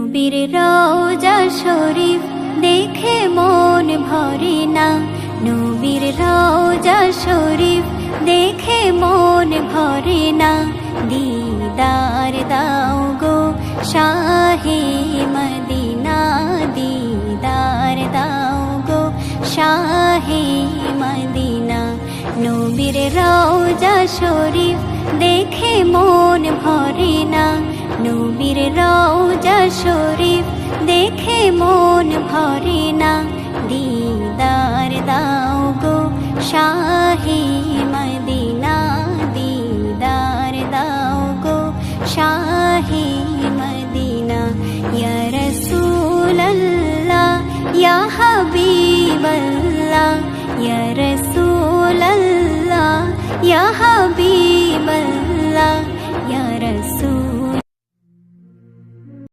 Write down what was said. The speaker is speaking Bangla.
নবীর রওজা শরীফ দেখে মন ভরে না, নবীর রওজা শরীফ দেখে মন ভরে না। দিদার দাও গো শাহে মদিনা, দিদার দাও গো শাহে মদিনা। নবীর রওজা শরীফ দেখে মন ভরে না, নবীর রওজা শরীফ দেখে মন ভরে না। দিদার দাও গো শাহে মদিনা, দিদার দাও গো শাহে মদিনা। ইয়া রাসূলাল্লাহ ইয়া হাবিবাল্লাহ, ইয়া রাসূলাল্লাহ ইয়া হাবিবাল্লাহ, ইয়া